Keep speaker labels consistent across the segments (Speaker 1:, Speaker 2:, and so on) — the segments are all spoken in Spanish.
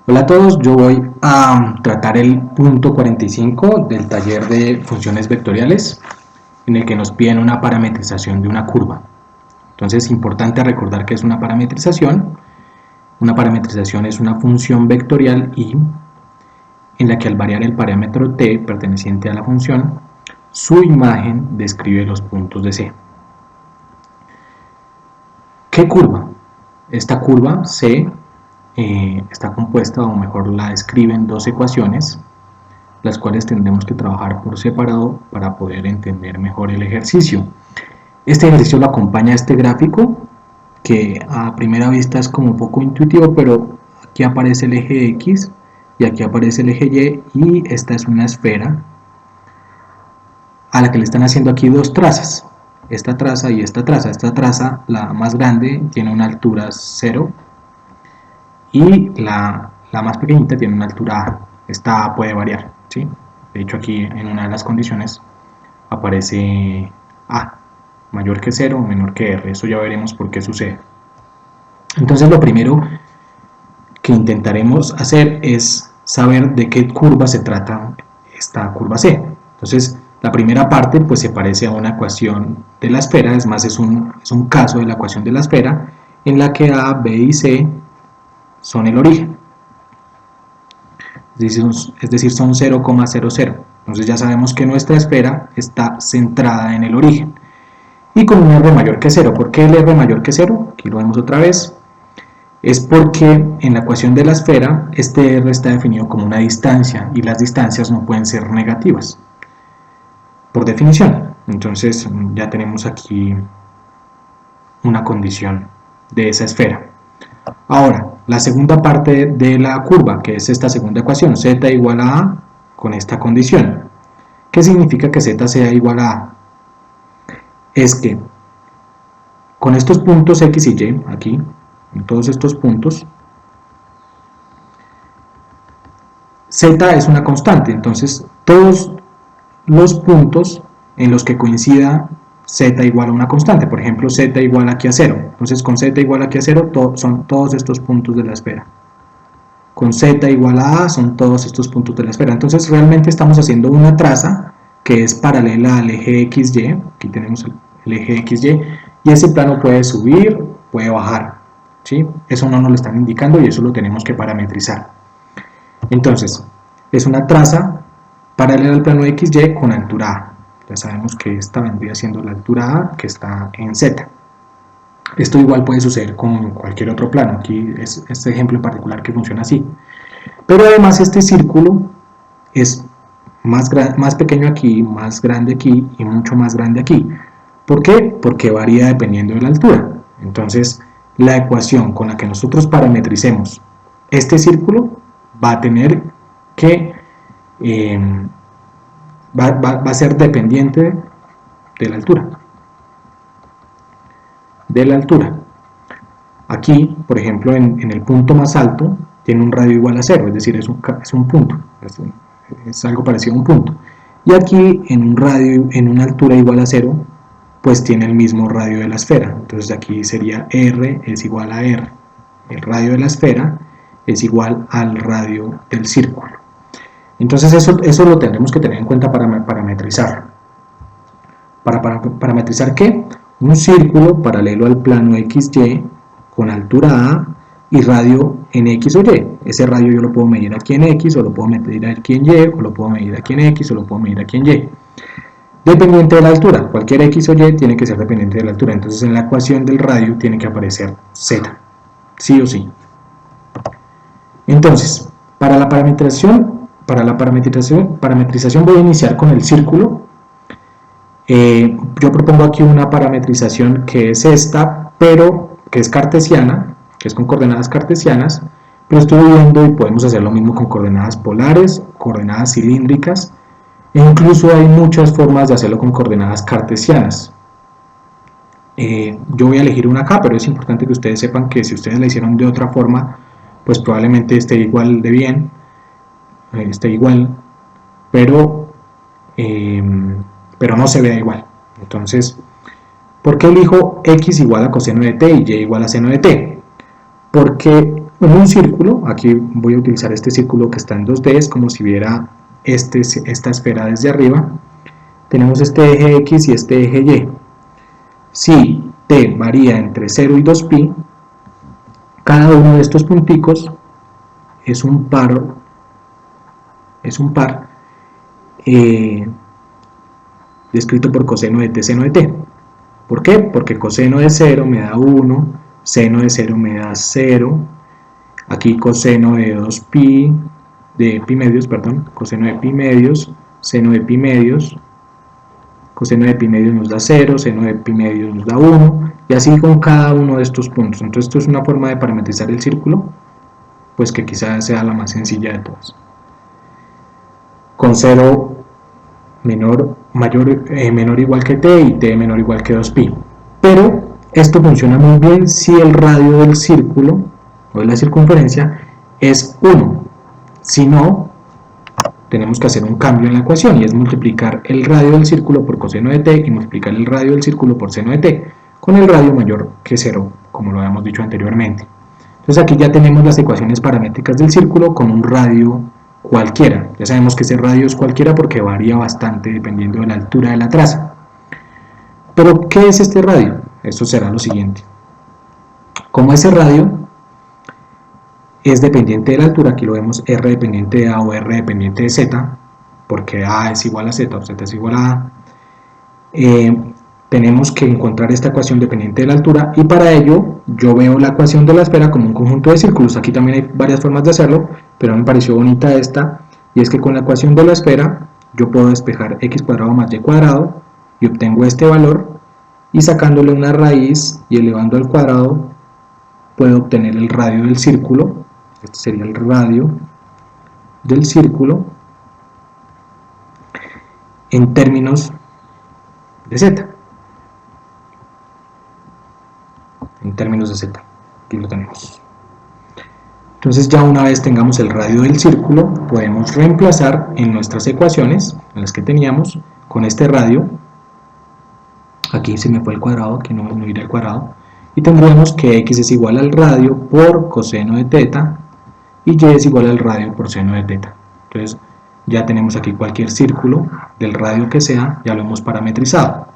Speaker 1: Hola a todos, yo voy a tratar el punto 45 del taller de funciones vectoriales en el que nos piden una parametrización de una curva. Entonces es importante recordar que es una parametrización. Una parametrización es una función vectorial y en la que al variar el parámetro t perteneciente a la función, su imagen describe los puntos de C. ¿Qué curva? Esta curva C está compuesta, o mejor la describen, dos ecuaciones, las cuales tendremos que trabajar por separado para poder entender mejor el ejercicio. Este ejercicio lo acompaña este gráfico, que a primera vista es como un poco intuitivo, pero aquí aparece el eje X y aquí aparece el eje Y, y esta es una esfera a la que le están haciendo aquí dos trazas, esta traza y esta traza. Esta traza, la más grande, tiene una altura 0, y la más pequeñita tiene una altura A. Esta A puede variar, ¿sí? De hecho, aquí en una de las condiciones aparece A mayor que 0 o menor que R. Eso ya veremos por qué sucede. Entonces, lo primero que intentaremos hacer es saber de qué curva se trata esta curva C. Entonces, la primera parte pues se parece a una ecuación de la esfera, es más, es un caso de la ecuación de la esfera en la que A, B y C son el origen, es decir, son 0,00. Entonces ya sabemos que nuestra esfera está centrada en el origen y con un R mayor que 0. ¿Por qué el R mayor que 0? Aquí lo vemos otra vez. Es porque en la ecuación de la esfera este R está definido como una distancia y las distancias no pueden ser negativas por definición. Entonces ya tenemos aquí una condición de esa esfera. Ahora, la segunda parte de la curva, que es esta segunda ecuación, z igual a A con esta condición. ¿Qué significa que z sea igual a A? Es que con estos puntos X y Y, aquí, en todos estos puntos, z es una constante, entonces todos los puntos en los que coincida z igual a una constante, por ejemplo z igual aquí a 0, entonces con z igual aquí a 0 son todos estos puntos de la esfera, con z igual a A son todos estos puntos de la esfera. Entonces realmente estamos haciendo una traza que es paralela al eje XY, aquí tenemos el eje XY, y ese plano puede subir, puede bajar, ¿sí? Eso no nos lo están indicando y eso lo tenemos que parametrizar. Entonces, es una traza paralela al plano XY con altura A. Ya sabemos que esta vendría siendo la altura A que está en Z. Esto igual puede suceder con cualquier otro plano. Aquí es este ejemplo en particular que funciona así. Pero además este círculo es más pequeño aquí, más grande aquí y mucho más grande aquí. ¿Por qué? Porque varía dependiendo de la altura. Entonces, la ecuación con la que nosotros parametricemos este círculo va a tener que va a ser dependiente de la altura. Aquí, por ejemplo, en el punto más alto tiene un radio igual a 0, es decir, es un punto, es algo parecido a un punto. Y aquí en un radio, en una altura igual a 0, pues tiene el mismo radio de la esfera. Entonces aquí sería R es igual a R. El radio de la esfera es igual al radio del círculo. Entonces eso lo tendremos que tener en cuenta para parametrizar. ¿Para parametrizar qué? Un círculo paralelo al plano XY con altura A y radio en X o Y. Ese radio yo lo puedo medir aquí en X, o lo puedo medir aquí en Y, o lo puedo medir aquí en X, o lo puedo medir aquí en Y. Dependiente de la altura, cualquier X o Y tiene que ser dependiente de la altura. Entonces en la ecuación del radio tiene que aparecer Z, sí o sí. Entonces, para la parametrización voy a iniciar con el círculo. Yo propongo aquí una parametrización que es esta, pero que es cartesiana, que es con coordenadas cartesianas, pero estoy viendo y podemos hacer lo mismo con coordenadas polares, coordenadas cilíndricas, e incluso hay muchas formas de hacerlo con coordenadas cartesianas. Yo voy a elegir una acá, pero es importante que ustedes sepan que si ustedes la hicieron de otra forma, pues probablemente esté igual de bien, pero no se vea igual. Entonces, ¿por qué elijo x igual a coseno de t y y igual a seno de t? Porque En un círculo, aquí voy a utilizar este círculo que está en 2D, es como si viera esta esfera desde arriba. Tenemos este eje X y este eje Y. Si t varía entre 0 y 2pi, cada uno de estos punticos es un par descrito por coseno de t seno de t. ¿Por qué? Porque coseno de 0 me da 1, seno de 0 me da 0, aquí coseno de 2pi, de pi medios, perdón, coseno de pi medios, seno de pi medios, coseno de pi medios nos da 0, seno de pi medios nos da 1, y así con cada uno de estos puntos. Entonces esto es una forma de parametrizar el círculo, pues que quizás sea la más sencilla de todas. Con 0 menor o igual que t y t menor o igual que 2pi. Pero esto funciona muy bien si el radio del círculo o de la circunferencia es 1. Si no, tenemos que hacer un cambio en la ecuación y es multiplicar el radio del círculo por coseno de t y multiplicar el radio del círculo por seno de t con el radio mayor que 0, como lo habíamos dicho anteriormente. Entonces aquí ya tenemos las ecuaciones paramétricas del círculo con un radio cualquiera. Ya sabemos que ese radio es cualquiera porque varía bastante dependiendo de la altura de la traza. Pero ¿qué es este radio? Esto será lo siguiente. Como ese radio es dependiente de la altura, aquí lo vemos R dependiente de A o R dependiente de Z, porque A es igual a Z o Z es igual a A, tenemos que encontrar esta ecuación dependiente de la altura y para ello yo veo la ecuación de la esfera como un conjunto de círculos. Aquí también hay varias formas de hacerlo, pero me pareció bonita esta, y es que con la ecuación de la esfera yo puedo despejar x cuadrado más y cuadrado y obtengo este valor, y sacándole una raíz y elevando al cuadrado puedo obtener el radio del círculo. Este sería el radio del círculo en términos de z. En términos de z, aquí lo tenemos. Entonces ya una vez tengamos el radio del círculo, podemos reemplazar en nuestras ecuaciones, en las que teníamos, con este radio. Aquí se me fue el cuadrado, aquí no iré al cuadrado. Y tendríamos que x es igual al radio por coseno de teta y y es igual al radio por seno de teta. Entonces ya tenemos aquí cualquier círculo del radio que sea, ya lo hemos parametrizado.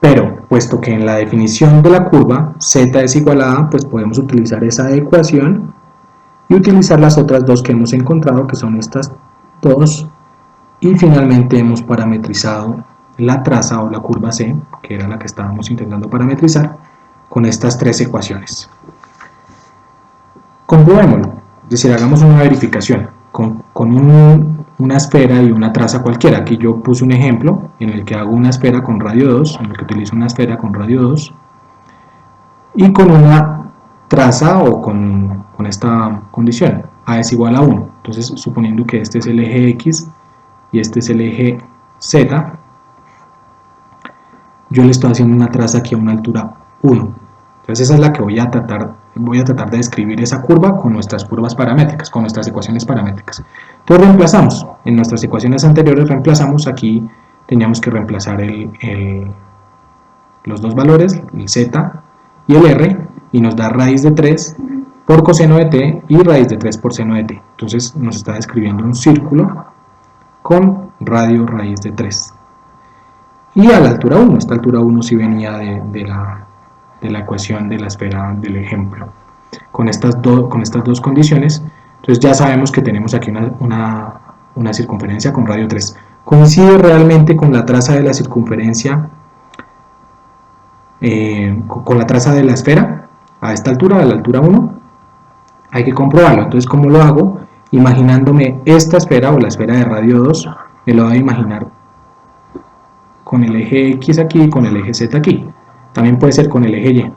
Speaker 1: Pero puesto que en la definición de la curva z es igual a a, pues podemos utilizar esa ecuación y utilizar las otras dos que hemos encontrado, que son estas dos, y finalmente hemos parametrizado la traza o la curva C, que era la que estábamos intentando parametrizar, con estas tres ecuaciones. Comprobémoslo, es decir, hagamos una verificación con una esfera y una traza cualquiera. Aquí yo puse un ejemplo en el que hago una esfera con radio 2, en el que utilizo una esfera con radio 2, y con una traza o con esta condición, A es igual a 1. Entonces, suponiendo que este es el eje X y este es el eje Z, yo le estoy haciendo una traza aquí a una altura 1. Entonces esa es la que voy a tratar de describir esa curva con nuestras curvas paramétricas, con nuestras ecuaciones paramétricas. Entonces reemplazamos, en nuestras ecuaciones anteriores reemplazamos, aquí teníamos que reemplazar los dos valores, el z y el r, y nos da raíz de 3 por coseno de t y raíz de 3 por seno de t. Entonces nos está describiendo un círculo con radio raíz de 3. Y a la altura 1, esta altura 1 sí venía de la ecuación de la esfera del ejemplo. Con estas dos condiciones, entonces ya sabemos que tenemos aquí una circunferencia con radio 3. ¿Coincide realmente con la traza de la circunferencia, con la traza de la esfera a esta altura, a la altura 1? Hay que comprobarlo. Entonces, ¿cómo lo hago? Imaginándome esta esfera o la esfera de radio 2, me lo voy a imaginar con el eje X aquí y con el eje Z aquí. También puede ser con el eje Y.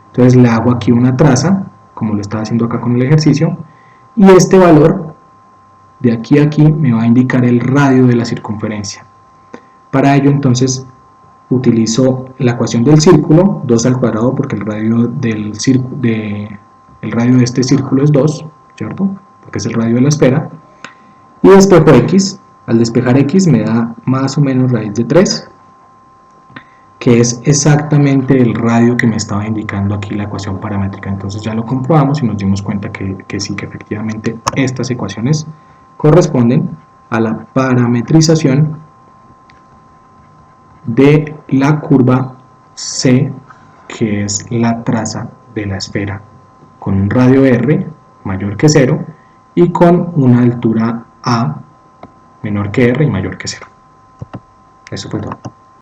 Speaker 1: Entonces le hago aquí una traza, como lo estaba haciendo acá con el ejercicio, y este valor de aquí a aquí me va a indicar el radio de la circunferencia. Para ello entonces utilizo la ecuación del círculo, 2 al cuadrado, porque el radio de este círculo es 2, ¿cierto? Porque es el radio de la esfera, y despejo X. Al despejar X me da más o menos raíz de 3, que es exactamente el radio que me estaba indicando aquí la ecuación paramétrica. Entonces ya lo comprobamos y nos dimos cuenta que sí, que efectivamente estas ecuaciones corresponden a la parametrización de la curva C, que es la traza de la esfera, con un radio R mayor que 0 y con una altura A menor que R y mayor que 0. Eso fue todo.